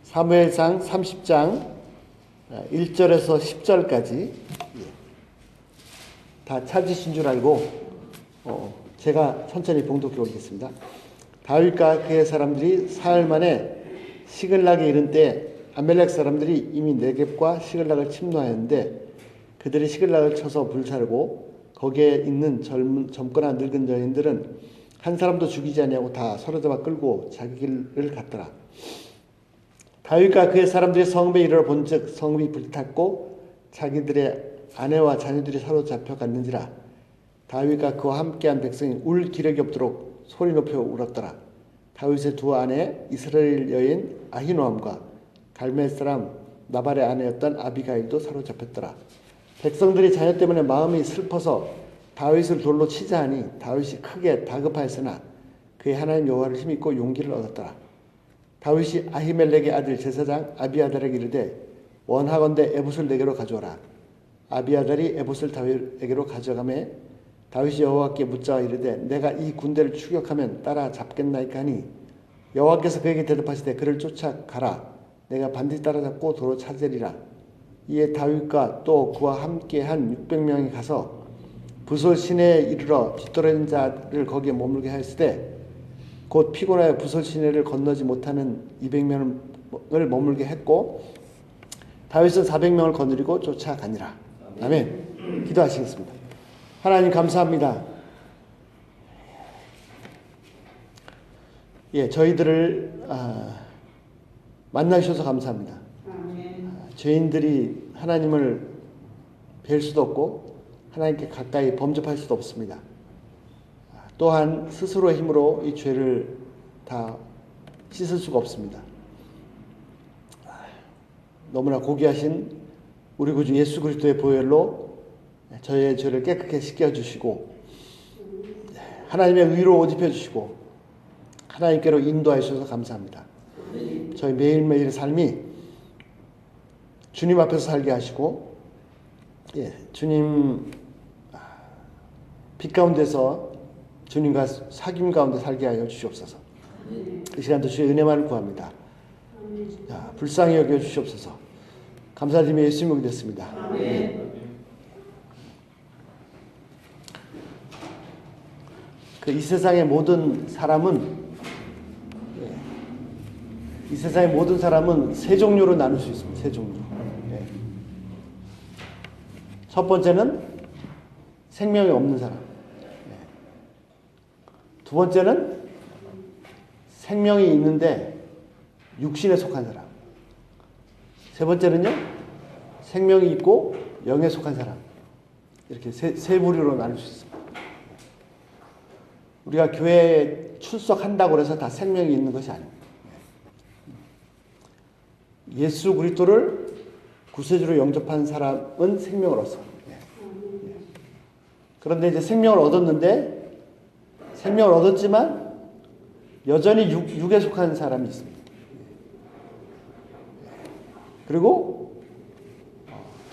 사무엘상 30장 1절에서 10절까지 다 찾으신 줄 알고 제가 천천히 봉독해 올리겠습니다. 다윗과 그의 사람들이 사흘 만에 시글락에 이른 때 아멜렉 사람들이 이미 네겝과 시글락을 침노하였는데 그들이 시글락을 쳐서 불사르고 거기에 있는 젊거나 늙은 여인들은 한 사람도 죽이지 아니하고 다 서로잡아 끌고 자기 길을 갔더라. 다윗과 그의 사람들이 성읍에 이르러 본즉 성읍이 불탔고 자기들의 아내와 자녀들이 사로잡혀 갔는지라. 다윗과 그와 함께한 백성이 울 기력이 없도록 소리 높여 울었더라. 다윗의 두 아내 이스라엘 여인 아히노함과 갈멜 사람 나발의 아내였던 아비가일도 사로잡혔더라. 백성들이 자녀 때문에 마음이 슬퍼서 다윗을 돌로 치자 하니 다윗이 크게 다급하였으나 그의 하나님 여호와를 힘입고 용기를 얻었더라. 다윗이 아히멜렉의 아들 제사장 아비아달에게 이르되 원하건대 에봇을 내게로 가져오라. 아비아달이 에봇을 다윗에게로 가져가매 다윗이 여호와께 묻자 이르되 내가 이 군대를 추격하면 따라잡겠나이까 하니 여호와께서 그에게 대답하시되 그를 쫓아가라. 내가 반드시 따라잡고 도로 찾으리라. 이에 다윗과 또 그와 함께한 600명이 가서 부솔 시내에 이르러 뒤떨어진 자를 거기에 머물게 하였으되 곧 피곤하여 부솔 시내를 건너지 못하는 200명을 머물게 했고 다윗은 400명을 거느리고 쫓아가니라. 아멘. 기도하시겠습니다. 하나님 감사합니다. 저희들을 만나주셔서 감사합니다. 죄인들이 하나님을 뵐 수도 없고 하나님께 가까이 범접할 수도 없습니다. 또한 스스로의 힘으로 이 죄를 다 씻을 수가 없습니다. 너무나 고귀하신 우리 구주 예수 그리스도의 보혈로 저희의 죄를 깨끗하게 씻겨주시고 하나님의 의로 옷 입혀주시고 하나님께로 인도하여 주셔서 감사합니다. 저희 매일매일의 삶이 주님 앞에서 살게 하시고 주님 빛 가운데서 주님과 사귐 가운데 살게 하여 주시옵소서. 이 시간도 주의 은혜만을 구합니다. 불쌍히 여겨 주시옵소서. 감사드리며 예수님을 믿습니다. 이 세상의 모든 사람은 세 종류로 나눌 수 있습니다. 세 종류. 첫 번째는 생명이 없는 사람. 두 번째는 생명이 있는데 육신에 속한 사람. 세 번째는요, 생명이 있고 영에 속한 사람. 이렇게 세 부류로 나눌 수 있습니다. 우리가 교회에 출석한다고 해서 다 생명이 있는 것이 아닙니다. 예수 그리스도를 구세주로 영접한 사람은 생명을 얻습니다. 그런데 이제 생명을 얻었지만 여전히 육에 속한 사람이 있습니다. 그리고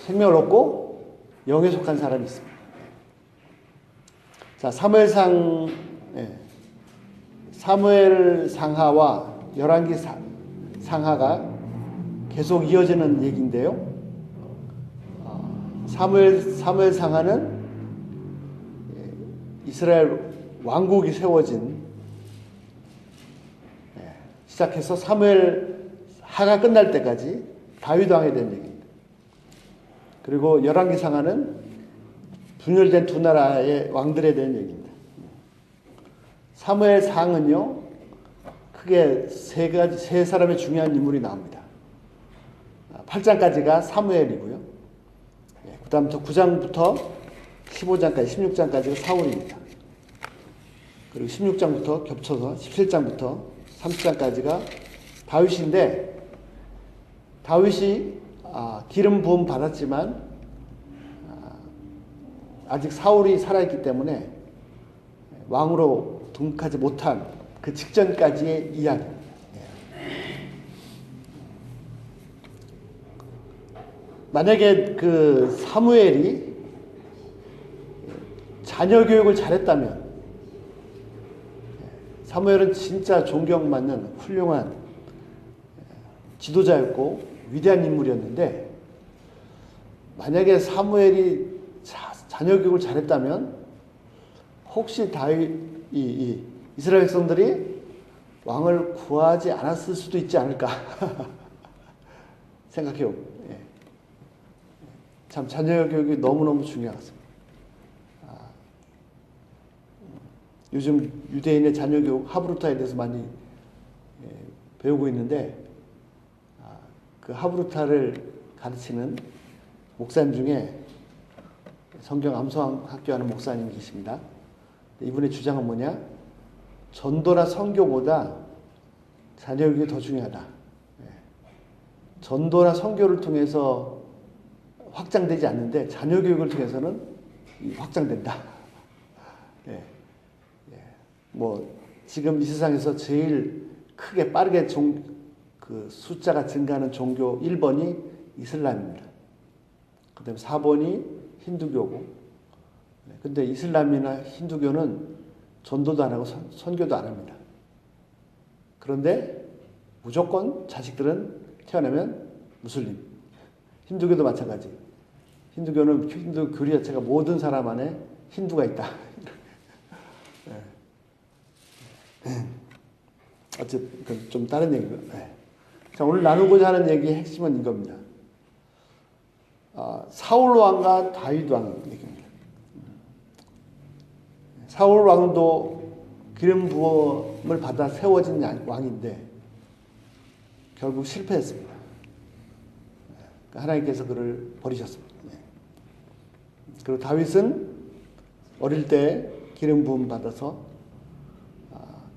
생명을 얻고 영에 속한 사람이 있습니다. 자, 사무엘 상하와 열왕기 상하가 계속 이어지는 얘기인데요. 사무엘 상하는 이스라엘 왕국이 세워진 시작해서 사무엘 하가 끝날 때까지 다윗 왕에 대한 얘기입니다. 그리고 열왕기 상하는 분열된 두 나라의 왕들에 대한 얘기입니다. 사무엘 상은요, 크게 세 사람의 중요한 인물이 나옵니다. 8장까지가 사무엘이고요. 그 다음부터 9장부터 15장까지, 16장까지가 사울입니다. 그리고 16장부터 겹쳐서 17장부터 30장까지가 다윗인데, 다윗이 기름 부음 받았지만 아직 사울이 살아있기 때문에 왕으로 등극하지 못한 그 직전까지의 이야기입니다. 만약에 그 사무엘이 자녀 교육을 잘했다면, 사무엘은 진짜 존경받는 훌륭한 지도자였고 위대한 인물이었는데 만약에 사무엘이 자녀 교육을 잘했다면 혹시 이 이스라엘 백성들이 왕을 구하지 않았을 수도 있지 않을까 생각해요. 예. 참 자녀 교육이 너무너무 중요하습니다. 요즘 유대인의 자녀 교육 하브루타에 대해서 많이 배우고 있는데 그 하브루타를 가르치는 목사님 중에 성경 암송 학교하는 목사님이 계십니다. 이분의 주장은 뭐냐? 전도나 선교보다 자녀 교육이 더 중요하다. 전도나 선교를 통해서 확장되지 않는데 자녀 교육을 통해서는 확장된다. 뭐 지금 이 세상에서 제일 크게 빠르게 그 숫자가 증가하는 종교 1번이 이슬람입니다. 그 다음에 4번이 힌두교고. 근데 이슬람이나 힌두교는 전도도 안 하고 선교도 안 합니다. 그런데 무조건 자식들은 태어나면 무슬림. 힌두교도 마찬가지. 힌두교는 힌두 교리 자체가 모든 사람 안에 힌두가 있다. 어쨌든 좀 다른 얘기고요. 자, 오늘 나누고자 하는 얘기의 핵심은 이겁니다. 사울 왕과 다윗 왕 얘기입니다. 사울 왕도 기름 부음을 받아 세워진 왕인데 결국 실패했습니다. 하나님께서 그를 버리셨습니다. 그리고 다윗은 어릴 때 기름 부음 받아서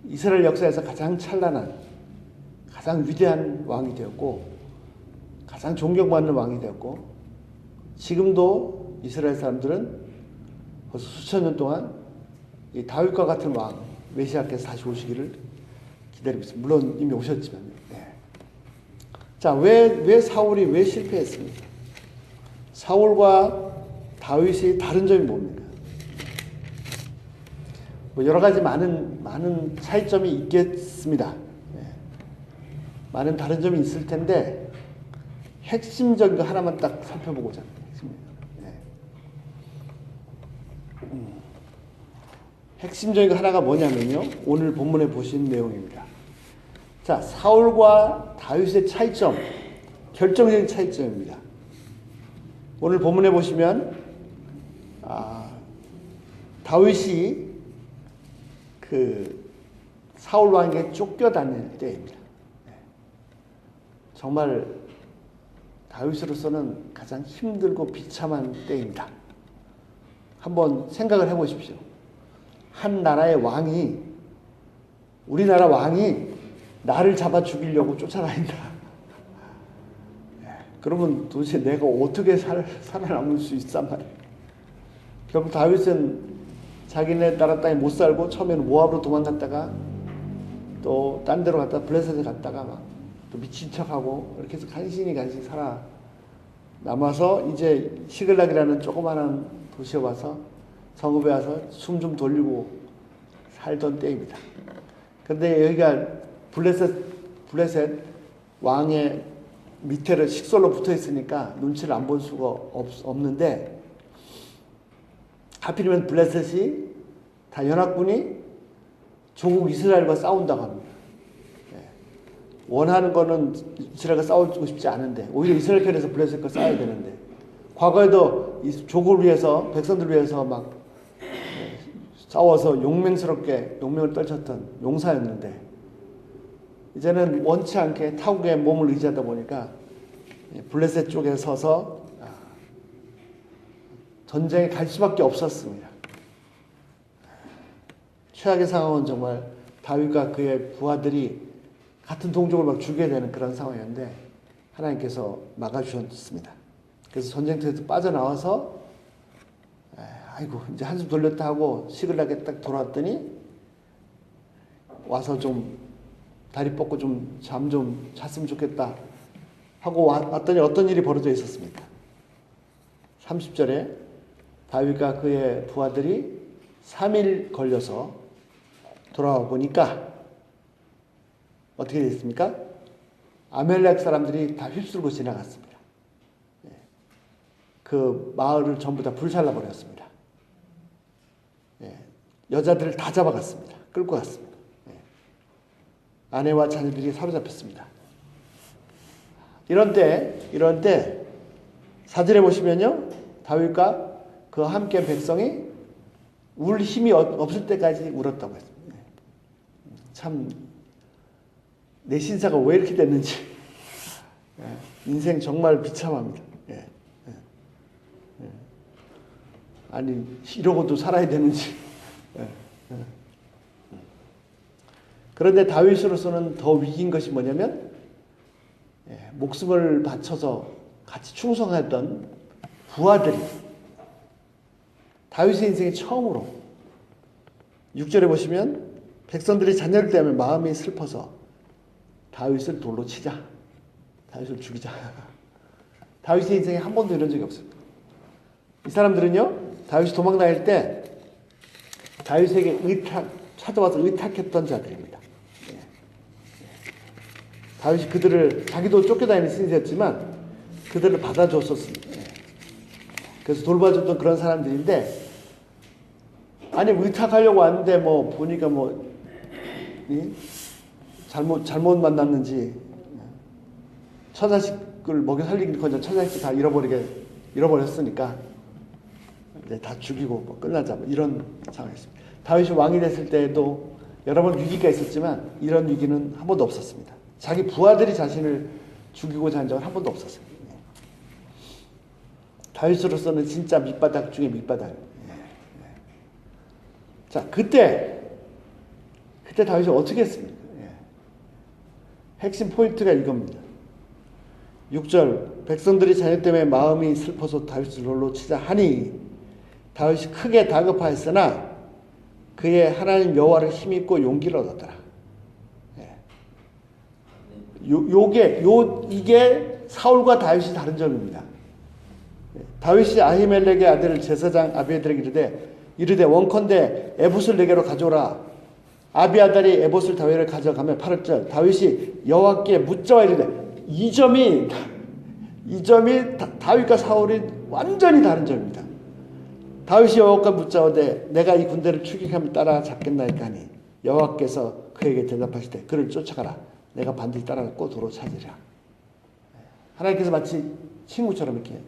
이스라엘 역사에서 가장 찬란한, 가장 위대한 왕이 되었고, 가장 존경받는 왕이 되었고, 지금도 이스라엘 사람들은 벌써 수천 년 동안 이 다윗과 같은 왕, 메시아께서 다시 오시기를 기다리고 있습니다. 물론 이미 오셨지만요. 자, 왜 사울이 왜 실패했습니까? 사울과 다윗이 다른 점이 뭡니까? 뭐 여러 가지 많은 차이점이 있겠습니다. 많은 다른 점이 있을 텐데 핵심적인 거 하나만 딱 살펴보고자 합니다. 핵심적인 거 하나가 뭐냐면요. 오늘 본문에 보신 내용입니다. 자, 사울과 다윗의 차이점, 결정적인 차이점입니다. 오늘 본문에 보시면 다윗이 그 사울 왕에게 쫓겨다닐 때입니다. 정말 다윗으로서는 가장 힘들고 비참한 때입니다. 한번 생각을 해보십시오. 한 나라의 왕이, 우리나라 왕이 나를 잡아 죽이려고 쫓아다닌다. 그러면 도대체 내가 어떻게 살아남을 수 있단 말이에요. 결국 다윗은 자기네 나라 땅에 못 살고 처음에는 모압으로 도망갔다가 또 딴 데로 갔다가 블레셋에 갔다가 막 또 미친 척하고 이렇게 해서 간신히 살아 남아서 이제 시글락이라는 조그마한 도시에 와서 성읍에 와서 숨 좀 돌리고 살던 때입니다. 근데 여기가 블레셋 왕의 밑에를 식솔로 붙어 있으니까 눈치를 안 볼 수가 없는데 하필이면 블레셋이 다 연합군이 조국 이스라엘과 싸운다고 합니다. 원하는 거는 이스라엘과 싸우고 싶지 않은데 오히려 이스라엘 편에서 블레셋과 싸워야 되는데 과거에도 이 조국을 위해서 백성들을 위해서 막 싸워서 용맹스럽게 용맹을 떨쳤던 용사였는데 이제는 원치 않게 타국의 몸을 의지하다 보니까 블레셋 쪽에 서서 전쟁에 갈 수밖에 없었습니다. 최악의 상황은 정말 다윗과 그의 부하들이 같은 동족을 막 죽여야 되는 그런 상황이었는데 하나님께서 막아주셨습니다. 그래서 전쟁터에서 빠져나와서 아이고 이제 한숨 돌렸다 하고 시글락에 딱 돌아왔더니 와서 좀 다리 뻗고 좀 잠 좀 잤으면 좋겠다 하고 왔더니 어떤 일이 벌어져 있었습니까? 30절에 다윗과 그의 부하들이 3일 걸려서 돌아와 보니까 어떻게 됐습니까? 아멜렉 사람들이 다 휩쓸고 지나갔습니다. 그 마을을 전부 다 불살라 버렸습니다. 여자들을 다 잡아갔습니다. 끌고 갔습니다. 아내와 자녀들이 사로잡혔습니다. 이런 때 사절에 보시면요, 다윗과 그 함께 백성이 울 힘이 없을 때까지 울었다고 했습니다. 참 내 신사가 왜 이렇게 됐는지 인생 정말 비참합니다. 아니 이러고도 살아야 되는지. 그런데 다윗으로서는 더 위기인 것이 뭐냐면 목숨을 바쳐서 같이 충성했던 부하들이 다윗의 인생에 처음으로 6절에 보시면 백성들이 자녀를 때문에 마음이 슬퍼서 다윗을 돌로 치자, 다윗을 죽이자. 다윗의 인생에 한 번도 이런 적이 없습니다. 이 사람들은요, 다윗이 도망다닐 때 다윗에게 찾아와서 의탁했던 자들입니다. 다윗이 그들을, 자기도 쫓겨다니는 신세였지만 그들을 받아줬었습니다. 그래서 돌봐줬던 그런 사람들인데, 아니 의탁하려고 왔는데 뭐 보니까 뭐 잘못 만났는지 처자식을 먹여 살리기는커녕 처자식 다 잃어버렸으니까 이제 다 죽이고 뭐 끝나자, 뭐 이런 상황이었습니다. 다윗이 왕이 됐을 때에도 여러 번 위기가 있었지만 이런 위기는 한 번도 없었습니다. 자기 부하들이 자신을 죽이고자 한 적은 한 번도 없었어요. 다윗으로서는 진짜 밑바닥 중에 밑바닥. 자, 그때 다윗이 어떻게 했습니까? 핵심 포인트가 이겁니다. 6절, 백성들이 자녀 때문에 마음이 슬퍼서 다윗을 돌로 치자 하니 다윗이 크게 다급하였으나 그의 하나님 여호와를 힘입고 용기를 얻었더라. 이게 사울과 다윗이 다른 점입니다. 다윗이 아히멜렉의 아들 제사장 아비아달에게 이르되 원컨대 에봇을 내게로 가져오라. 아비아달이 에봇을 다윗을 가져가며 8절, 다윗이 여호와께 묻자와 이르되, 이 점이 다윗과 사울이 완전히 다른 점입니다. 다윗이 여호와께 묻자오되 내가 이 군대를 추격하며 따라잡겠나이까 하니 여호와께서 그에게 대답하시되 그를 쫓아가라. 내가 반드시 따라잡고 도로 찾으리라. 하나님께서 마치 친구처럼 이렇게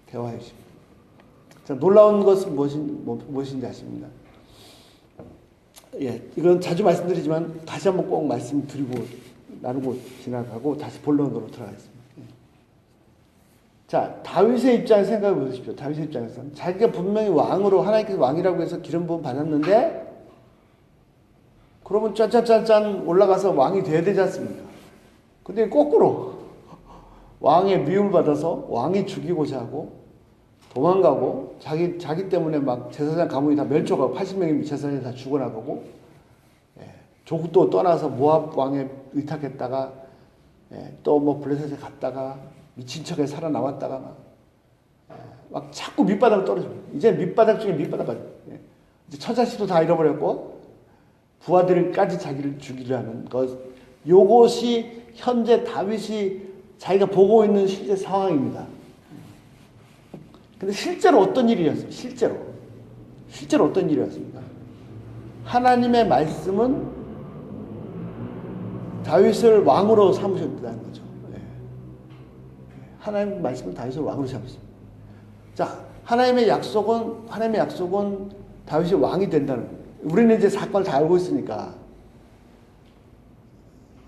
대화해 주십니다. 자, 놀라운 것은 무엇인지 아십니까? 이건 자주 말씀드리지만 다시 한번 꼭 말씀드리고 나누고 지나가고 다시 본론으로 들어가겠습니다. 자, 다윗의 입장에서 생각해 보십시오. 다윗의 입장에서 자기가 분명히 왕으로, 하나님께서 왕이라고 해서 기름 부음 받았는데 그러면 짠짠짠짠 올라가서 왕이 돼야 되지 않습니까? 근데 거꾸로 왕의 미움을 받아서 왕이 죽이고자 하고 도망가고 자기 때문에 막 제사장 가문이 다 멸종하고 80명의 제사장이 다 죽어나가고 조국도 떠나서 모압 왕에 의탁했다가 또 뭐 블레셋에 갔다가 미친 척에 살아남았다가 막 자꾸 밑바닥으로 떨어집니다. 이제 밑바닥 중에 밑바닥까지. 이제 처자식도 다 잃어버렸고 부하들까지 자기를 죽이려 하는 것. 요것이 현재 다윗이 자기가 보고 있는 실제 상황입니다. 근데 실제로 어떤 일이었습니까? 실제로 어떤 일이었습니까? 하나님의 말씀은 다윗을 왕으로 삼으셨다는 거죠. 하나님의 말씀은 다윗을 왕으로 삼으셨습니다. 자, 하나님의 약속은 다윗이 왕이 된다는 거예요. 우리는 이제 사건을 다 알고 있으니까.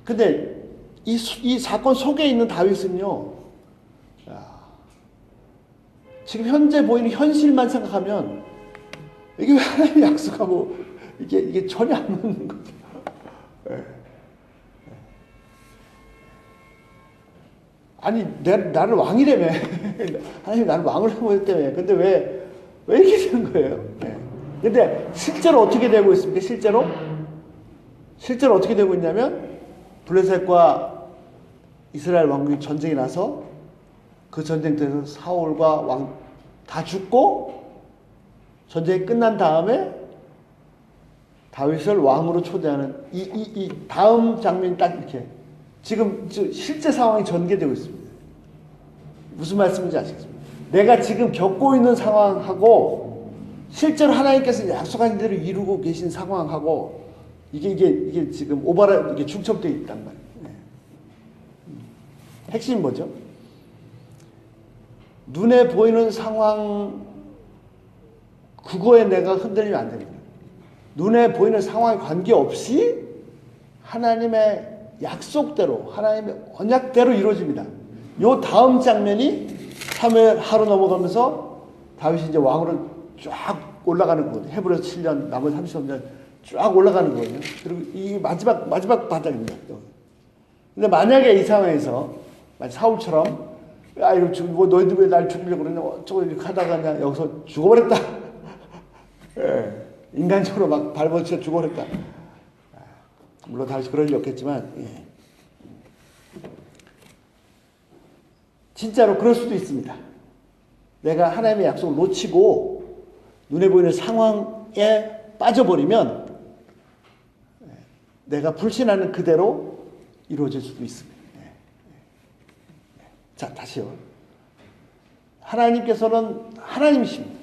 근데 이 사건 속에 있는 다윗은요, 지금 현재 보이는 현실만 생각하면 이게 왜 하나님이 약속하고 이게 전혀 안 맞는 거죠. 아니 나를 왕이라며. 하나님 나를 왕으로 삼으셨다며. 근데 왜 이렇게 되는 거예요? 근데 실제로 어떻게 되고 있습니까? 실제로 어떻게 되고 있냐면 블레셋과 이스라엘 왕국이 전쟁이 나서 그 전쟁터에서 사울과 왕 다 죽고 전쟁이 끝난 다음에 다윗을 왕으로 초대하는 이 다음 장면이 딱 이렇게 지금 실제 상황이 전개되고 있습니다. 무슨 말씀인지 아시겠습니까? 내가 지금 겪고 있는 상황하고 실제로 하나님께서 약속한 대로 이루고 계신 상황하고 이게 지금 이게 중첩되어 있단 말이에요. 네. 핵심이 뭐죠? 눈에 보이는 상황 그거에 내가 흔들리면 안 됩니다. 눈에 보이는 상황에 관계없이 하나님의 약속대로 하나님의 언약대로 이루어집니다. 요 다음 장면이 사무엘 하루 넘어가면서 다윗이 이제 왕으로 쫙 올라가는 거거든요. 헤브리서 7년 나머지 33년 쫙 올라가는 거거든요. 그리고 이 마지막 바닥입니다. 근데 만약에 이 상황에서 사울처럼 이거 지금 뭐 너희들 왜 날 죽이려고 그러냐 어쩌고 이렇게 하다가 그냥 여기서 죽어버렸다. 예, 인간적으로 막 발버둥쳐 죽어버렸다. 물론 다시 그럴 리 없겠지만 예. 진짜로 그럴 수도 있습니다. 내가 하나님의 약속을 놓치고 눈에 보이는 상황에 빠져버리면 내가 불신하는 그대로 이루어질 수도 있습니다. 자, 다시요. 하나님께서는 하나님이십니다.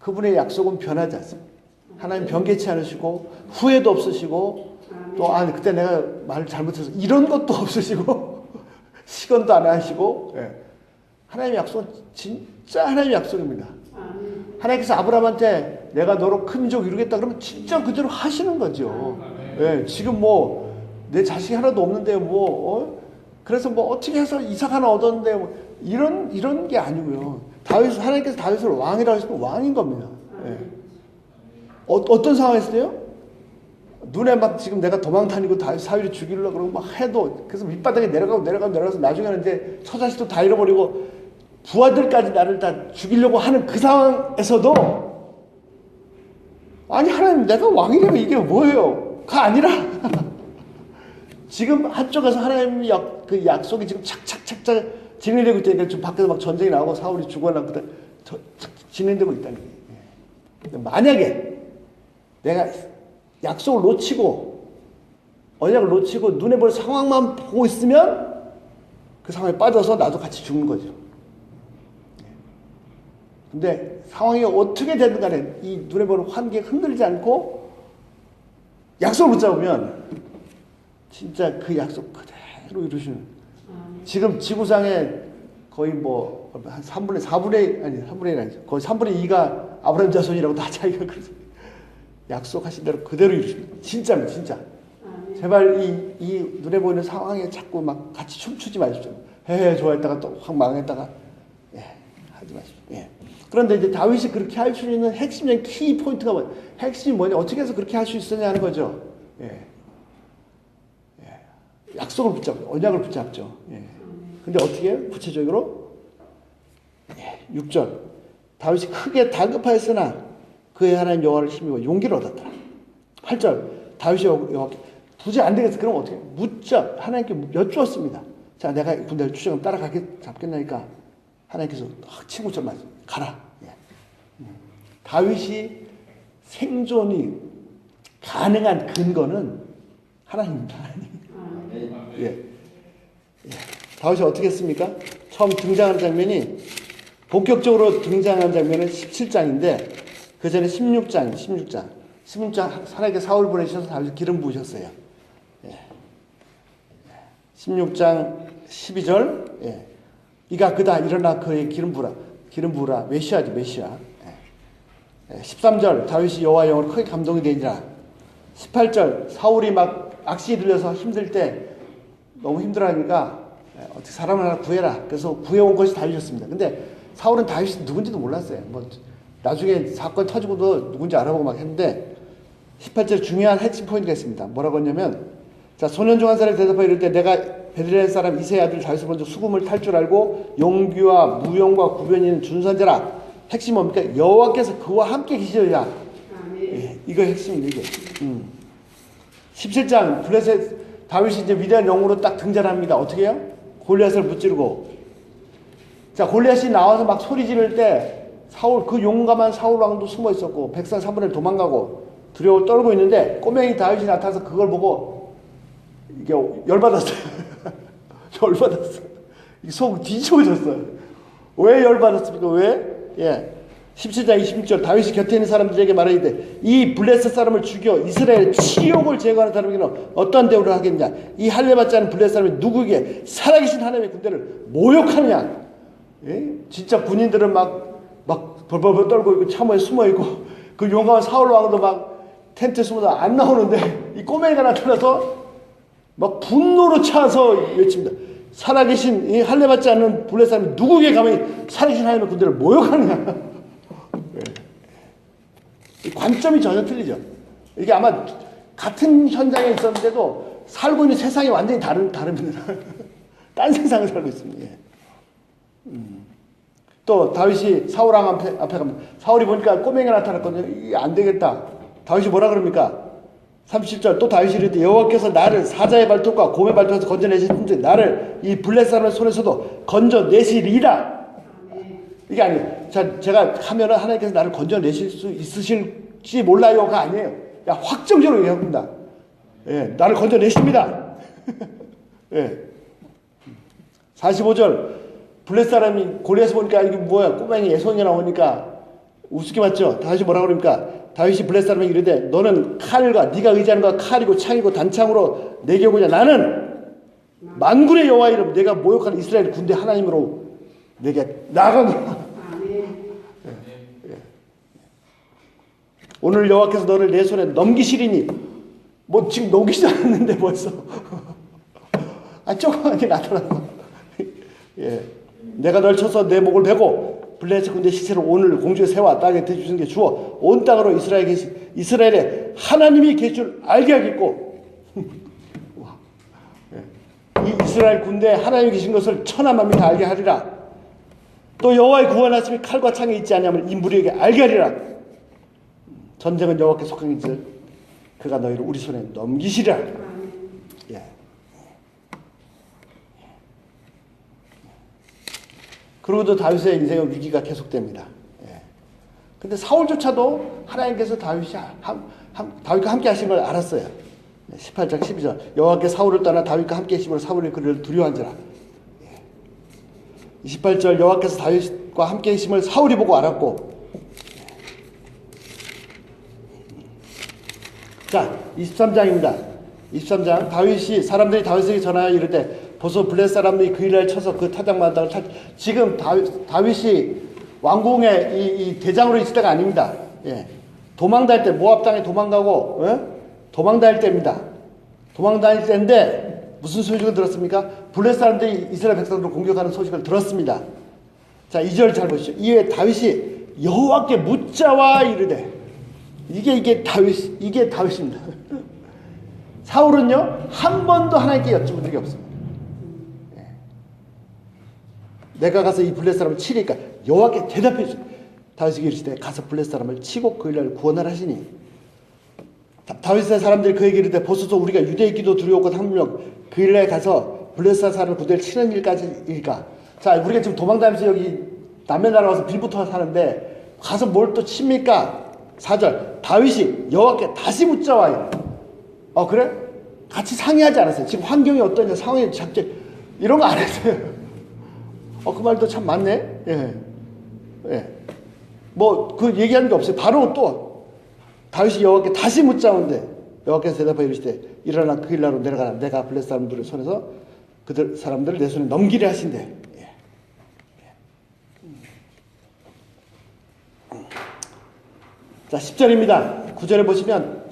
그분의 약속은 변하지 않습니다. 하나님 변개치 않으시고 후회도 없으시고 또 그때 내가 말을 잘못해서 이런 것도 없으시고 시건도 안 하시고 하나님의 약속은 진짜 하나님의 약속입니다. 하나님께서 아브라함한테 내가 너로 큰 민족 이루겠다 그러면 진짜 그대로 하시는 거죠. 지금 뭐 내 자식이 하나도 없는데 그래서 뭐 어떻게 해서 이삭 하나 얻었는데 이런 게 아니고요. 하나님께서 다윗을 왕이라고 하시면 왕인 겁니다. 어떤 상황에서요? 눈에 막 지금 내가 도망 다니고 사위를 죽이려고 그러고 막 해도 그래서 밑바닥에 내려가서 나중에는 이제 처자식도 다 잃어버리고 부하들까지 나를 다 죽이려고 하는 그 상황에서도 아니 하나님 내가 왕이라면 이게 뭐예요? 가 아니라 지금 한쪽에서 하나님의 그 약속이 지금 착착착착 진행되고 있다니까 지금 밖에서 막 전쟁이 나오고 사울이 죽어나고 진행되고 있다는 거예요. 만약에 내가 약속을 놓치고 언약을 놓치고 눈에 보이는 상황만 보고 있으면 그 상황에 빠져서 나도 같이 죽는 거죠. 근데 상황이 어떻게 되든 간에 이 눈에 보이는 환기에 흔들리지 않고 약속을 붙잡으면 진짜 그 약속 그대로 이루시는 지금 지구상에 거의 뭐 한 4분의 1 아니죠. 거의 3분의 2가 아브라함 자손이라고 다 자기가 그래서 약속하신 대로 그대로 이루십니다. 진짜입니다. 진짜. 제발 이 눈에 보이는 상황에 자꾸 막 같이 춤추지 마십시오. 좋아했다가 또 확 망했다가 하지 마십시오. 그런데 이제 다윗이 그렇게 할 수 있는 핵심적인 키 포인트가 뭐예요? 핵심이 뭐냐? 어떻게 해서 그렇게 할 수 있었냐 하는 거죠. 약속을 붙잡죠. 언약을 붙잡죠. 근데 어떻게 해요? 구체적으로 6절 다윗이 크게 다급하였으나 그의 하나님 여호와를 힘입어 용기를 얻었더라. 8절 다윗이 여호와께 도저히 안 되겠어. 그럼 어떻게 묻자 하나님께 여쭈었습니다. 자 내가 군대를 추적하면 잡겠나니까 하나님께서 친구처럼 말씀 가라. 다윗이 생존이 가능한 근거는 하나님입니다. 다윗이 어떻게 했습니까? 처음 등장하는 장면이 본격적으로 등장하는 장면은 17장인데 그 전에 16장 하나님께 사울 보내셔서 다윗 기름 부으셨어요. 16장 12절 이가 그다 일어나 그의 기름 부으라 메시아지 메시아. 13절 다윗이 여호와 영으로 크게 감동이 되니라. 18절 사울이 막 악시 들려서 힘들 때 너무 힘들어하니까 어떻게 사람을 하나 구해라. 그래서 구해온 것이 다윗이었습니다. 근데 사울은 다윗이 누군지도 몰랐어요. 뭐 나중에 사건 터지고도 누군지 알아보고 막 했는데 18절 중요한 핵심 포인트가 있습니다. 뭐라고 했냐면 자 소년 중 한 사람이 대답하여 이를 때 내가 베들레헴 사람 이새의 아들 다윗을 먼저 수금을 탈 줄 알고 용기와 무용과 구변이 있는 준선자라. 핵심이 뭡니까? 여호와께서 그와 함께 계시리라. 이거 핵심이에요. 이게. 17장 블레셋 다윗이 이제 위대한 영웅으로 딱 등장합니다. 어떻게 해요? 골리앗을 무찌르고 자 골리앗이 나와서 막 소리 지를 때 사울 그 용감한 사울 왕도 숨어 있었고 백성 3분의 1 도망가고 두려워 떨고 있는데 꼬맹이 다윗이 나타나서 그걸 보고 이게 열받았어요. 열받았어. 속 뒤집어졌어요. 왜 열받았습니까? 왜? 예. 17장 26절 다윗이 곁에 있는 사람들에게 말하기를 이 블레셋 사람을 죽여 이스라엘의 치욕을 제거하는 사람에게는 어떠한 대우를 하겠냐. 이 할례받지 않은 블레셋 사람이 누구에게 살아계신 하나님의 군대를 모욕하느냐. 예? 진짜 군인들은 막 벌벌벌 떨고 있고 참호에 숨어있고 그 용감한 사울 왕도 막 텐트에 숨어서 안 나오는데 이 꼬맹이가 나타나서 막 분노로 차서 외칩니다. 살아계신 이 할례받지 않는 블레셋 사람이 누구에게 감히 살아계신 하나님의 군대를 모욕하느냐. 관점이 전혀 틀리죠. 이게 아마 같은 현장에 있었는데도 살고 있는 세상이 완전히 다릅니다. 딴 세상을 살고 있습니다. 또 다윗이 사울 왕 앞에 가면 사울이 보니까 꼬맹이가 나타났거든요. 이게 안 되겠다. 다윗이 뭐라 그럽니까? 37절 또 다윗이 이르되 여호와께서 나를 사자의 발톱과 곰의 발톱에서 건져내셨는데 나를 이 블레셋 사람의 손에서도 건져내시리라. 이게 아니에요. 제가 하면은 하나님께서 나를 건져내실 수 있으실지 몰라요가 아니에요. 야, 확정적으로 얘기합니다. 예, 나를 건져내십니다. 예. 45절 블레셋 사람이 골리앗을 보니까 이게 뭐야 꼬맹이 예손이 나오니까 우습게 맞죠. 다윗이 뭐라 그럽니까? 다윗이 블레셋 사람에게 이르되 너는 칼과 네가 의지하는 것과 칼이고 창이고 단창으로 내게 오고자 나는 만군의 여호와 이름 내가 모욕하는 이스라엘 군대 하나님으로 내게 나가노라. 오늘 여호와께서 너를 내 손에 넘기시리니 뭐 지금 넘기지 않았는데 벌써 조그맣게 나타났어. 예. 내가 널 쳐서 내 목을 베고 블레셋 군대 시체를 오늘 공주의 새와 땅에 대주신 게 주어 온 땅으로 이스라엘의 하나님이 계실 줄 알게 하겠고 이 이스라엘 군대에 하나님이 계신 것을 천하만민이 다 알게 하리라. 또 여호와의 구원하심이 칼과 창에 있지 아니하면 이 무리에게 알게 하리라. 전쟁은 여호와께 속한 것을 그가 너희를 우리 손에 넘기시리라. 예. 그러고도 다윗의 인생의 위기가 계속됩니다. 예. 근데 사울조차도 하나님께서 다윗과 함께 하신 걸 알았어요. 18장 12절 여호와께 사울을 떠나 다윗과 함께 하심으로 사울이 그를 두려워한지라. 28절 여호와께서 다윗과 함께 하심을 사울이 보고 알았고. 자 23장입니다. 23장 다윗이 사람들이 다윗에게 전하여 이르되 보소 블레셋 사람들이 그 일날 쳐서 그 타작마당을 지금 다윗이 왕궁의 이 대장으로 있을 때가 아닙니다. 예. 도망다닐 때 모압 땅에 도망가고 도망다닐 때입니다. 도망다닐 때인데 무슨 소식을 들었습니까? 블레셋 사람들이 이스라엘 백성들을 공격하는 소식을 들었습니다. 자 2절 잘 보시죠. 이에 다윗이 여호와께 묻자와 이르되 이게 다윗입니다. 사울은요 한 번도 하나님께 여쭤본 적이 없습니다. 내가 가서 이 블레셋 사람을 치리니까 여호와께 대답해 주세요. 다윗이 이르시되 가서 블레셋 사람을 치고 그 일날 구원하라 하시니 다윗의 사람들이 그에게 이르되 보소서 우리가 유대에 있기도 두려웠고 함령 그 일날 가서 블레셋 사람 군대를 치는 일까지일까. 자 우리가 지금 도망다니면서 여기 남의 나라 와서 빌부터 사는데 가서 뭘 또 칩니까? 4절 다윗이 여호와께 다시 묻자와 그래? 같이 상의하지 않았어요. 지금 환경이 어떠냐 상황이 작게 이런 거 안 했어요. 그 말도 참 맞네. 예. 예. 뭐, 얘기하는 게 없어요. 바로 또, 다윗이 여호와께 다시 묻자는데, 여호와께서 대답하여 이르시되, 일어나 그 일나로 내려가라. 내가 블레셋 사람들의 손에서 그들 사람들을 내 손에 넘기려 하신대. 예. 자, 10절입니다. 9절에 보시면,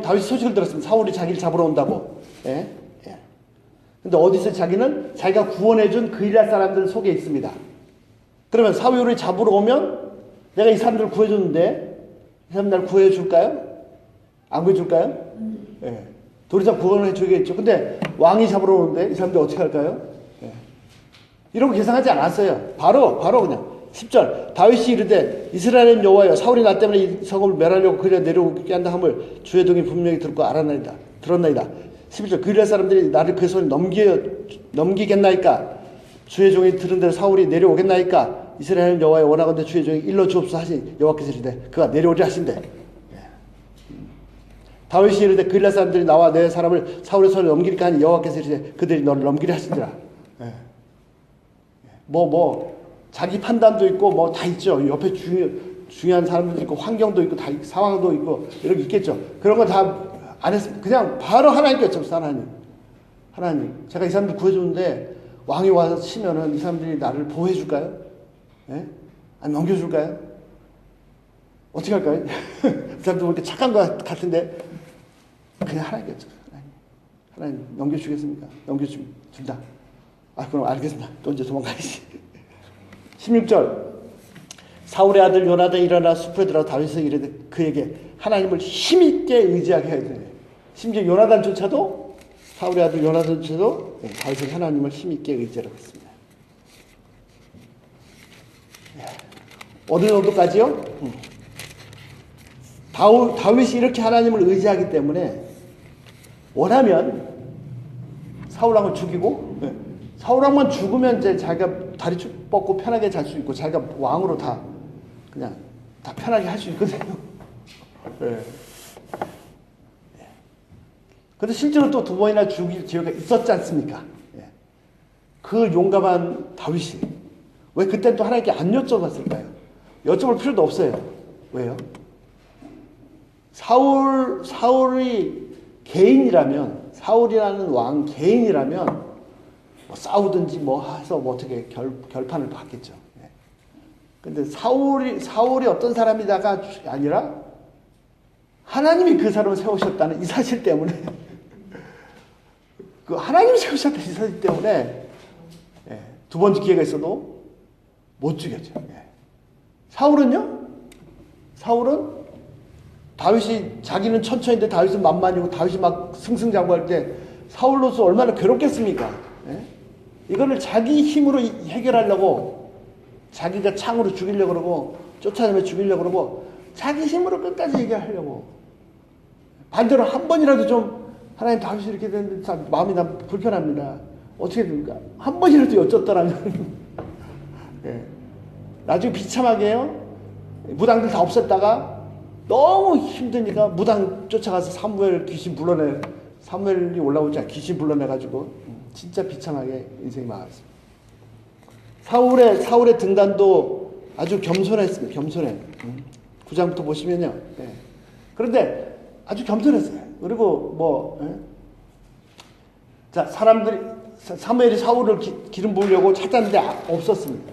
다윗이 소식을 들었습니다. 사울이 자기를 잡으러 온다고. 예. 근데 어디서 자기는 자기가 구원해준 그 이스라엘 사람들 속에 있습니다. 그러면 사울이 잡으러 오면 내가 이 사람들을 구해줬는데 이 사람 날 구해줄까요? 안 구해줄까요? 예. 도리자 구원해주겠죠. 근데 왕이 잡으러 오는데 이 사람들 어떻게 할까요? 예. 이런 거 계산하지 않았어요. 바로 그냥 10절 다윗이 이르되 이스라엘의 여호와여 사울이 나 때문에 이 성읍을 멸하려고 그리려 내려오게 한다 함을 주의 동이 분명히 듣고 들었나이다. 11절 그 이스라엘 사람들이 나를 그 손에 넘기겠나이까? 주의 종이 들은 대로 사울이 내려오겠나이까? 이스라엘 여호와의 원하건대 주의 종이 일러 주옵소서 하시니 여호와께서 이르되 그가 내려오리 하신대. 다윗이 이르되 그 이스라엘 사람들이 나와 내 사람을 사울의 손에 넘기리까 하니 여호와께서 이르되 그들이 너를 넘기리 하신지라. 예. 자기 판단도 있고, 뭐 다 있죠. 옆에 중요한 사람들도 있고, 환경도 있고, 다 상황도 있고, 이렇게 있겠죠. 그런 거 다 안 했습니다. 그냥 바로 하나님께 여쭤봤어요, 하나님. 하나님, 제가 이 사람들 구해주는데, 왕이 와서 치면은 이 사람들이 나를 보호해줄까요? 예? 아니, 넘겨줄까요? 어떻게 할까요? 그 사람들 보니까 착한 것 같은데, 그냥 하나님께 여쭤봤어요. 하나님, 넘겨주겠습니까? 넘겨준다. 아, 그럼 알겠습니다. 또 이제 도망가야지. 16절. 사울의 아들 요나단이 일어나 숲에 들어 다윗에게 이르되 그에게 하나님을 힘있게 의지하게 해야 되네. 심지어 요나단조차도, 사울의 아들 요나단조차도 다윗에게 하나님을 힘있게 의지하라고 했습니다. 어느 정도까지요? 다윗이 이렇게 하나님을 의지하기 때문에 원하면 사울왕을 죽이고, 사울왕만 죽으면 이제 자기가 다리 쭉 뻗고 편하게 잘 수 있고 자기가 왕으로 그냥 다 편하게 할 수 있거든요. 근데 실제로 또 두 번이나 죽일 기회가 있었지 않습니까? 그 용감한 다윗이 왜 그때 또 하나님께 안 여쭤봤을까요? 여쭤볼 필요도 없어요. 왜요? 사울이 개인이라면, 사울이라는 왕 개인이라면 뭐 싸우든지 뭐 해서 뭐 어떻게 결판을 봤겠죠. 근데 사울이 어떤 사람이다가 아니라 하나님이 그 사람을 세우셨다는 이 사실 때문에 그 하나님이 세우셨다는 이 사실 때문에 두 번째 기회가 있어도 못 죽였죠. 사울은 다윗이 자기는 천천히인데 다윗은 만만이고 다윗이 막 승승장구할 때 사울로서 얼마나 괴롭겠습니까? 이거를 자기 힘으로 해결하려고 자기가 창으로 죽이려고 그러고 쫓아내면 죽이려고 그러고 자기 힘으로 끝까지 해결하려고 반대로 한 번이라도 좀 하나님 다윗이 이렇게 되는데 마음이 난 불편합니다. 어떻게 됩니까? 한 번이라도 여쭙더라면 나중에 비참하게요. 무당들 다 없앴다가 너무 힘드니까 무당 쫓아가서 사무엘이 올라오지 않아 귀신 불러내가지고 진짜 비참하게 인생이 망했습니다. 사울의 등단도 아주 겸손했습니다. 겸손해. 9장부터 보시면요. 그런데 아주 겸손했어요. 그리고 사무엘이 사울을 기름 부으려고 찾았는데 없었습니다.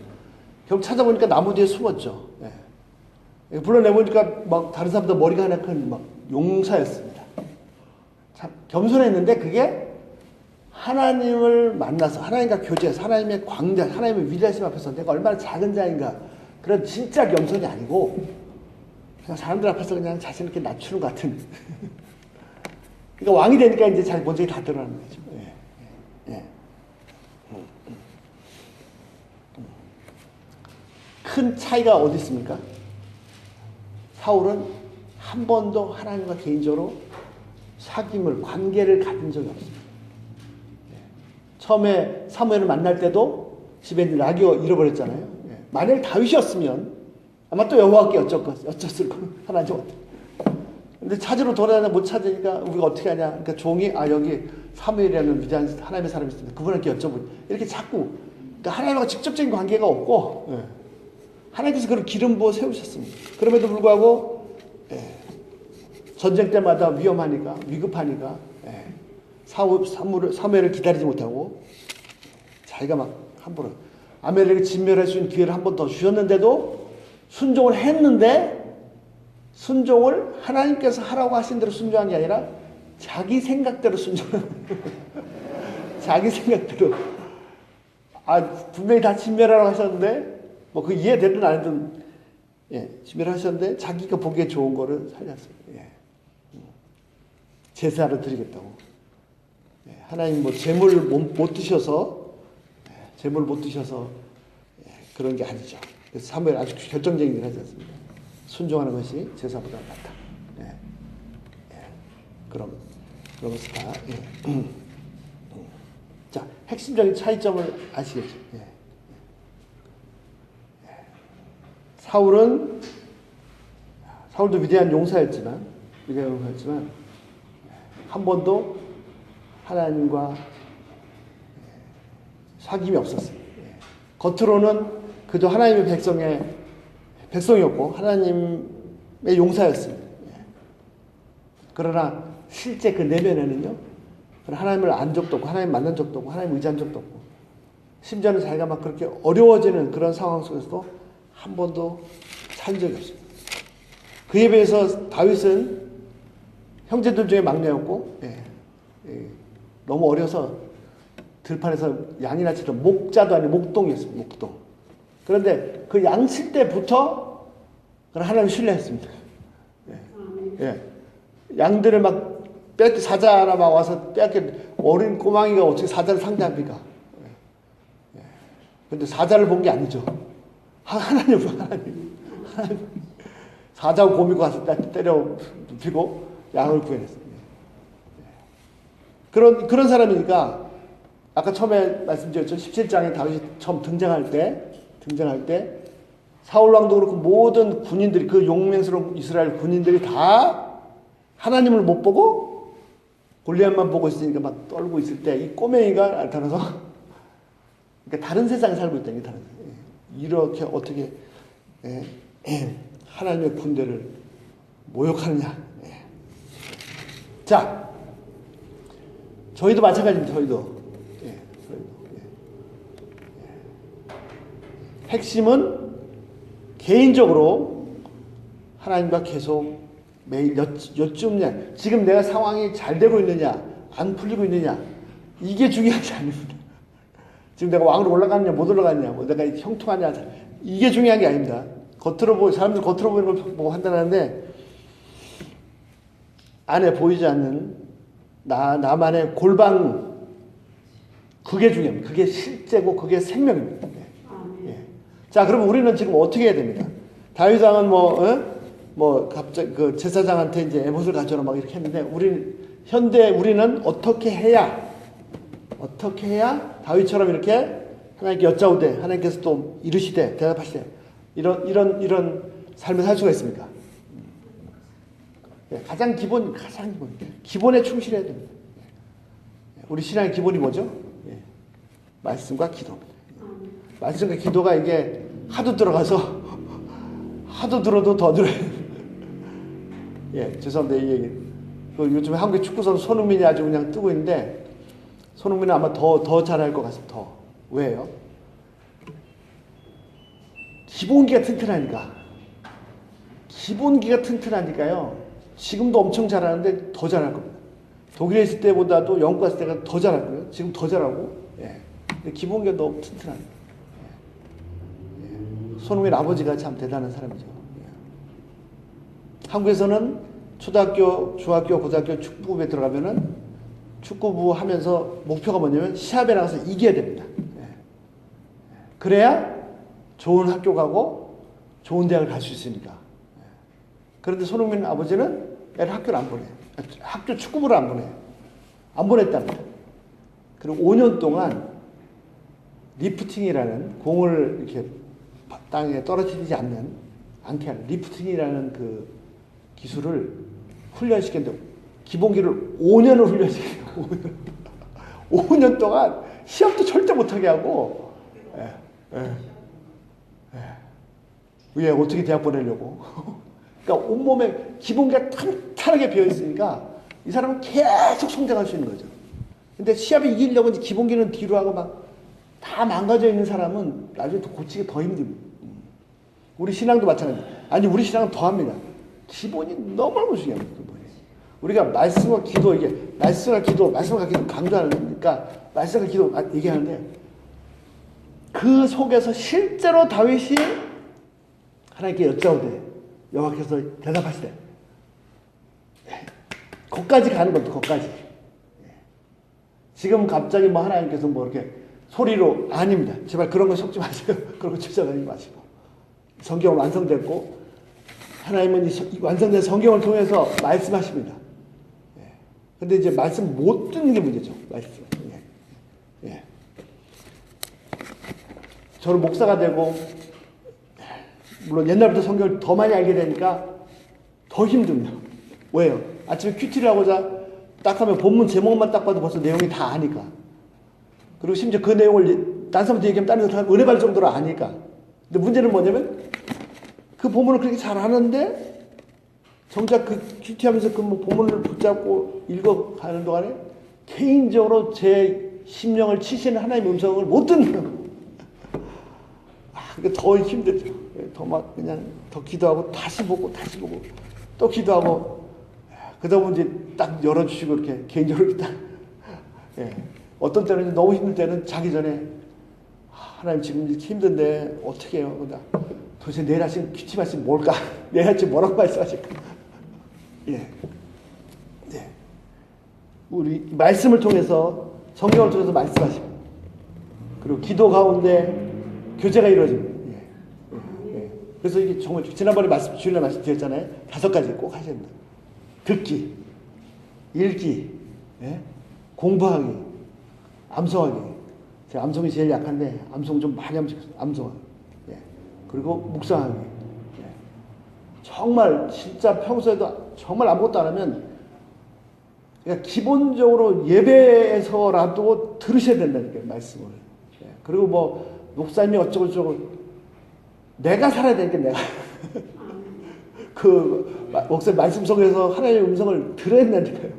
결국 찾아보니까 나무 뒤에 숨었죠. 불러내보니까 막 다른 사람보다 머리가 하나 큰 용사였습니다. 참 겸손했는데 그게 하나님을 만나서 하나님과 교제해서 하나님의 광대, 하나님의 위대하심 앞에서 내가 얼마나 작은 자인가 그런 진짜 겸손이 아니고 그냥 사람들 앞에서 그냥 자신 있게 낮추는 것 같은 그러니까 왕이 되니까 이제 자기 본성이 다 드러나는 거죠. 큰 차이가 어디 있습니까? 사울은 한 번도 하나님과 개인적으로 관계를 가진 적이 없습니다. 처음에 사무엘을 만날 때도 집에 있는 라기오 잃어버렸잖아요. 만일 다윗이었으면 아마 또 여호와께 여쭸을 거 하나님 어떻게. 근데 찾으러 돌아다니다 못 찾으니까 우리가 어떻게 하냐. 그러니까 종이 여기 사무엘이라는 위대한 하나님의 사람이 있습니다. 그분한테 여쭤보니 이렇게 자꾸 그러니까 하나님과 직접적인 관계가 없고 하나님께서 그를 기름 부어 세우셨습니다. 그럼에도 불구하고 전쟁 때마다 위급하니까 사무엘을 기다리지 못하고 자기가 막 함부로 아멜렉을 진멸할 수 있는 기회를 한 번 더 주셨는데도 순종을 했는데 순종을 하나님께서 하라고 하신 대로 순종한 게 아니라 자기 생각대로 자기 생각대로 분명히 다 진멸하라고 하셨는데 뭐 그 이해되든 안 되든 진멸하셨는데 자기가 보기에 좋은 거를 살렸어요. 제사를 드리겠다고. 하나님 뭐 재물 못 드셔서 그런 게 아니죠. 그래서 사무엘 아주 결정적인 일을 하지 않습니다. 순종하는 것이 제사보다 낫다. 그런 것을 다. 자, 핵심적인 차이점을 아시겠죠? 사울도 위대한 용사였지만 한 번도 하나님과 사귐이 없었어요. 겉으로는 그저 하나님의 백성이었고 하나님의 용사였습니다. 그러나 실제 그 내면에는요, 하나님을 안 적도 없고 하나님 만난 적도 없고 하나님 의지한 적도 없고 심지어는 자기가 막 그렇게 어려워지는 그런 상황 속에서도 한 번도 찬 적이 없습니다. 그에 비해서 다윗은 형제들 중에 막내였고 너무 어려서 들판에서 양이나 치던 목자도 아니고 목동이었습니다. 목동. 그런데 그 양칠 때부터 하나님을 신뢰했습니다. 양들을 막 사자나 막 와서 어린 꼬망이가 어떻게 사자를 상대합니까? 근데 사자를 본 게 아니죠. 하나님. 사자고 곰이고 와서 때려 눕히고 양을 구해냈습니다. 그런 사람이니까 아까 처음에 말씀드렸죠. 17장에 다윗이 처음 등장할 때 사울왕도 그렇고 모든 군인들이 그 용맹스러운 이스라엘 군인들이 다 하나님을 못 보고 골리앗만 보고 있으니까 막 떨고 있을 때 이 꼬맹이가 나타나서 그러니까 다른 세상에 살고 있다는 게 이렇게 어떻게 하나님의 군대를 모욕하느냐. 자, 저희도 마찬가지입니다. 저희도. 핵심은 개인적으로 하나님과 계속 매일 여쭙냐. 지금 내가 상황이 잘 되고 있느냐, 안 풀리고 있느냐. 이게 중요하지 않습니다. 지금 내가 왕으로 올라갔냐, 못 올라갔냐, 뭐 내가 형통하냐. 이게 중요한 게 아닙니다. 사람들 겉으로 보이는 걸 보고 판단하는데, 안에 보이지 않는 나만의 골방, 그게 중요합니다. 그게 실제고, 그게 생명입니다. 자, 그러면 우리는 지금 어떻게 해야 됩니까? 다윗 왕은 갑자기 그 제사장한테 이제 에봇을 가져라 막 이렇게 했는데, 우리는 어떻게 해야 다윗처럼 이렇게 하나님께 여짜오되 하나님께서 또 이르시되 대답하시되 이런 삶을 살 수가 있습니까? 가장 기본에 충실해야 됩니다. 우리 신앙의 기본이 뭐죠? 말씀과 기도입니다. 말씀과 기도가 이게 하도 들어가서 하도 들어도 더 들어요. 죄송합니다. 이 얘기. 요즘에 한국의 축구 선수 손흥민이 아주 그냥 뜨고 있는데, 손흥민은 아마 더 잘할 것 같습니다. 더. 왜요? 기본기가 튼튼하니까요. 지금도 엄청 잘하는데 더 잘할 겁니다. 독일에 있을 때보다도 영국 갔을 때가 더 잘할 거예요. 지금 더 잘하고. 근데 기본기가 너무 튼튼합니다. 손흥민 아버지가 참 대단한 사람이죠. 한국에서는 초등학교, 중학교, 고등학교 축구부에 들어가면은 축구부 하면서 목표가 뭐냐면 시합에 나가서 이겨야 됩니다. 그래야 좋은 학교 가고 좋은 대학을 갈 수 있으니까. 그런데 손흥민 아버지는 애를 학교를 안 보내요. 학교 축구부를 안 보내요. 안 보냈답니다. 그리고 5년 동안 리프팅이라는 공을 이렇게 땅에 떨어지지 않게 하는 리프팅이라는 그 기술을 훈련시켰는데, 기본기를 5년을 훈련시켜요. 5년 동안 시합도 절대 못하게 하고, 왜 어떻게 대학 보내려고. 그러니까 온몸에 기본기가 탄탄하게 비어있으니까 이 사람은 계속 성장할 수 있는 거죠. 근데 시합에 이기려고 이제 기본기는 뒤로 하고 막 다 망가져 있는 사람은 나중에 더 고치기 더 힘듭니다. 우리 신앙도 마찬가지예요. 아니, 우리 신앙은 더 합니다. 기본이 너무너무 중요합니다. 우리가 말씀과 기도, 말씀과 기도 강조하니까 말씀과 기도 얘기하는데, 그 속에서 실제로 다윗이 하나님께 여짜오되 여호와께서 대답하시되, 거기까지 가는 겁니다. 거기까지. 지금 갑자기 하나님께서 이렇게 소리로, 아닙니다. 제발 그런 거 속지 마세요. 그런 거 쫓아다니지 마시고. 성경은 완성됐고, 하나님은 이 완성된 성경을 통해서 말씀하십니다. 근데 이제 말씀 못 듣는 게 문제죠. 말씀. 저는 목사가 되고, 물론 옛날부터 성경을 더 많이 알게 되니까 더 힘듭니다. 왜요? 아침에 큐티를 하고자 딱 하면 본문 제목만 딱 봐도 벌써 내용이 다 아니까. 그리고 심지어 그 내용을 딴 사람한테 얘기하면 다른 사람 은혜 받을 정도로 아니까. 근데 문제는 뭐냐면 그 본문을 그렇게 잘 하는데 정작 그 큐티하면서 그 뭐 본문을 붙잡고 읽어가는 동안에 개인적으로 제 심령을 치시는 하나님의 음성을 못 듣는 거예요. 그러니까 더 힘들죠. 더 막 그냥 더 기도하고 다시 보고 또 기도하고 그러다 보면 이제 딱 열어주시고 이렇게 개인적으로 딱 예. 어떤 때는 너무 힘들 때는 자기 전에 하나님 지금 이렇게 힘든데 어떻게 해요? 도대체 내일 아침 큐티 말씀 뭘까? 내일 아침 뭐라고 말씀하실까? 예. 네. 우리 말씀을 통해서 성경을 통해서 말씀하시고 그리고 기도 가운데 교제가 이루어집니다. 예. 예. 그래서 이게 정말 지난번에 주일날 말씀드렸잖아요. 5가지 꼭 하셔야 된다. 듣기, 읽기, 예? 공부하기, 암송하기. 제가 암송이 제일 약한데 암송 좀 많이 하면 좋겠어요. 암송하기. 예. 그리고 묵상하기. 예. 정말 진짜 평소에도 정말 아무것도 안 하면 그러니까 기본적으로 예배에서라도 들으셔야 된다니까요. 말씀을. 예. 그리고 뭐 목사님이 어쩌고저쩌고 내가 살아야 되니까 내가 그 목사님 말씀 속에서 하나님의 음성을 들어야 된다니까요.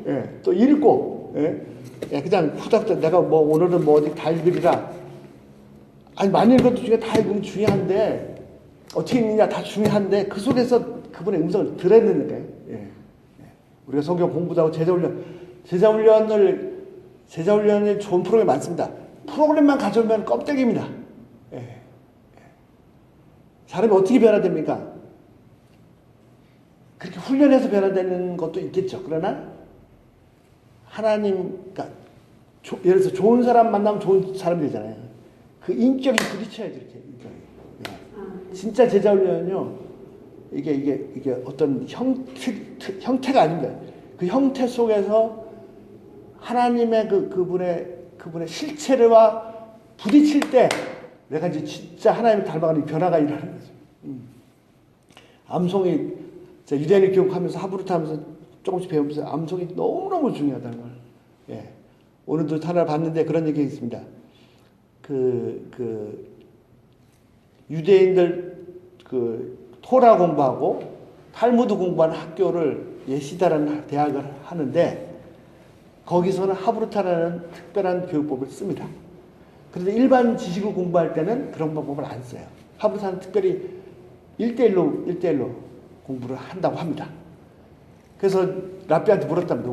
예. 또 읽고 예. 예, 그냥 후닥후닥 내가 뭐 오늘은 뭐 어디 다 읽으리라. 아니 많이 읽어도 중에 다 읽으면 중요한데 어떻게 읽느냐 다 중요한데 그 속에서 그분의 음성을 들어야 된다니까요. 예. 예. 우리가 성경 공부도 하고 제자훈련을 좋은 프로그램 많습니다. 프로그램만 가져오면 껍데기입니다. 예. 예. 사람이 어떻게 변화됩니까? 그렇게 훈련해서 변화되는 것도 있겠죠. 그러나 하나님, 그러니까 예를 들어서 좋은 사람 만나면 좋은 사람이 되잖아요. 그 인격이 부딪혀야지 이렇게. 예. 진짜 제자훈련은요, 이게 어떤 형태가 아닙니다. 그 형태 속에서 하나님의 그분의 실체와 부딪힐 때 내가 이제 진짜 하나님을 닮아가는 변화가 일어나는 거죠. 암송이 유대인을 교육하면서 하브루트 하면서 조금씩 배우면서 암송이 너무너무 중요하다는 걸. 예. 오늘도 하나 봤는데 그런 얘기가 있습니다. 유대인들 토라 공부하고 탈무드 공부하는 학교를 예시다라는 대학을 하는데 거기서는 하브루타라는 특별한 교육법을 씁니다. 그런데 일반 지식을 공부할 때는 그런 방법을 안 써요. 하브루타는 특별히 1대1로 공부를 한다고 합니다. 그래서 랍비한테 물었답니다.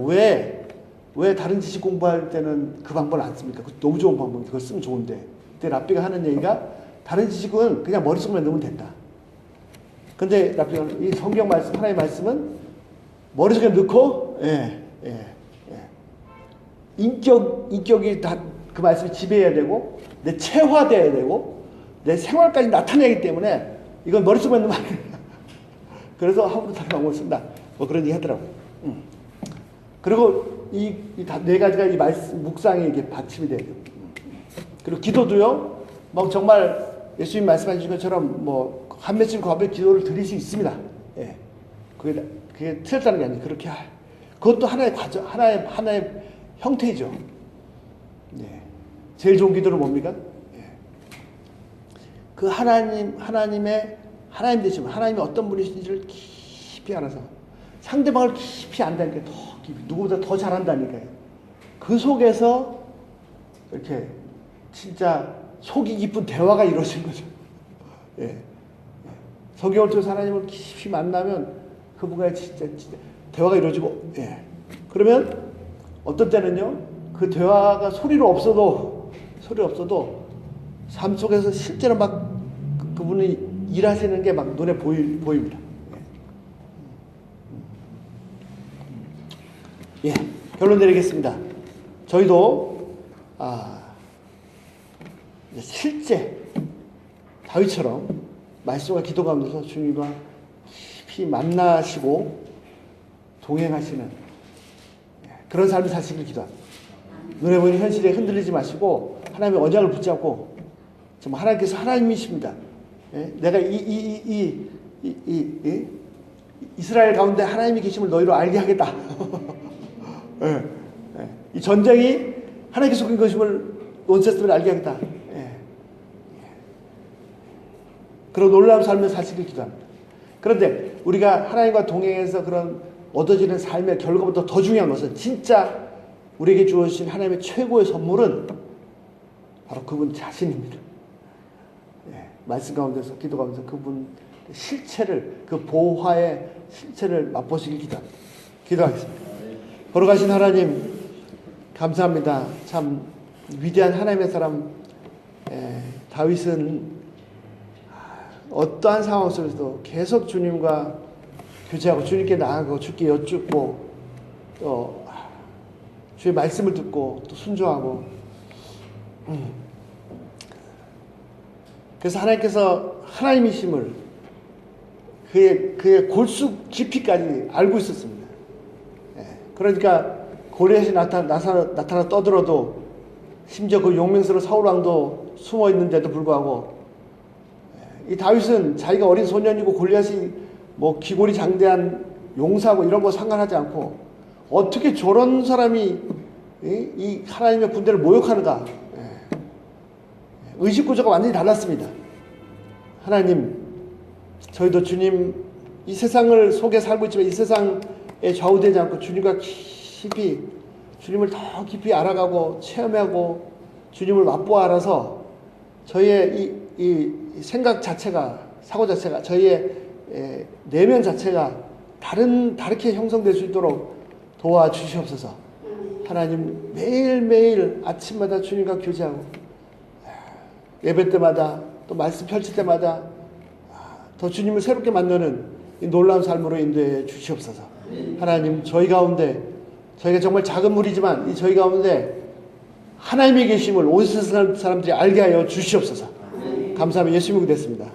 왜 다른 지식 공부할 때는 그 방법을 안 씁니까? 너무 좋은 방법인데 그걸 쓰면 좋은데. 그때 랍비가 하는 얘기가 다른 지식은 그냥 머릿속에만 넣으면 된다. 근데 랍비가 이 성경 말씀, 하나님의 말씀은 머릿속에 넣고 인격이 다 그 말씀이 지배해야 되고 내 체화돼야 되고 내 생활까지 나타내기 때문에 이건 머릿속에 넣으면 안 된다. 그래서 하브루타를 방법을 쓴다. 뭐 그런 얘기 하더라고요. 그리고 이 4가지가 이 말씀, 묵상에 이게 받침이 돼요. 그리고 기도도요, 뭐 정말 예수님 말씀하신 것처럼 뭐 한 며칠 과부에 기도를 드릴 수 있습니다. 예. 그게 틀렸다는 게 아니에요. 그렇게 그것도 하나의 과정, 하나의 형태이죠. 예. 제일 좋은 기도는 뭡니까? 예. 그 하나님의 하나님 되시면 하나님이 어떤 분이신지를 깊이 알아서 상대방을 깊이 안다니까 더 깊이 누구보다 더 잘한다니까요. 그 속에서 이렇게 진짜 속이 깊은 대화가 이루어진 거죠. 예. 성경을 통해서 하나님을 깊이 만나면 그분과 진짜 대화가 이루어지고, 예. 그러면 어떤 때는요, 그 대화가 소리로 없어도 삶 속에서 실제로 막 그분이 일하시는 게 막 눈에 보입니다. 예. 결론 내리겠습니다. 저희도 실제 다윗처럼 말씀과 기도 가운데서 주님과 깊이 만나시고 동행하시는 그런 삶을 사시길 기도합니다. 눈에 보이는 현실에 흔들리지 마시고 하나님의 언약을 붙잡고 정말 하나님께서 하나님이십니다. 예? 내가 이스라엘 가운데 하나님이 계심을 너희로 알게 하겠다. 예. 예. 이 전쟁이 하나님께 속인 것임을 논세스를 알게 하겠다. 그런 놀라운 삶을 사시길 기도합니다. 그런데 우리가 하나님과 동행해서 그런 얻어지는 삶의 결과보다 더 중요한 것은 진짜 우리에게 주어진 하나님의 최고의 선물은 바로 그분 자신입니다. 말씀 가운데서 기도 가운데서 그분 실체를, 그 보화의 실체를 맛보시길 기도합니다. 기도하겠습니다. 걸어가신 하나님 감사합니다. 참 위대한 하나님의 사람 다윗은 어떠한 상황 속에서도 계속 주님과 교제하고 주님께 나아가고 주께 여쭙고 또 주의 말씀을 듣고 또 순종하고 그래서 하나님께서 하나님이심을 그의 골수 깊이까지 알고 있었습니다. 그러니까 골리앗이 나타나 떠들어도 심지어 그 용맹스러운 사울왕도 숨어 있는데도 불구하고 이 다윗은 자기가 어린 소년이고 골리앗이 뭐 기골이 장대한 용사고 이런 거 상관하지 않고 어떻게 저런 사람이 이 하나님의 군대를 모욕하는가. 의식구조가 완전히 달랐습니다. 하나님, 저희도 주님 이 세상을 속에 살고 있지만 이 세상에 좌우되지 않고 주님과 깊이 주님을 더 깊이 알아가고 체험하고 주님을 맛보아 알아서 저희의 이 생각 자체가, 사고 자체가, 저희의 내면 자체가 다르게 형성될 수 있도록 도와주시옵소서. 하나님 매일매일 아침마다 주님과 교제하고 예배 때마다 또 말씀 펼칠 때마다 더 주님을 새롭게 만나는 이 놀라운 삶으로 인도해 주시옵소서. 하나님 저희 가운데 저희가 정말 작은 무리지만 이 저희 가운데 하나님의 계심을 온 세상 사람들이 알게 하여 주시옵소서. 감사하며 예수님이 됐습니다.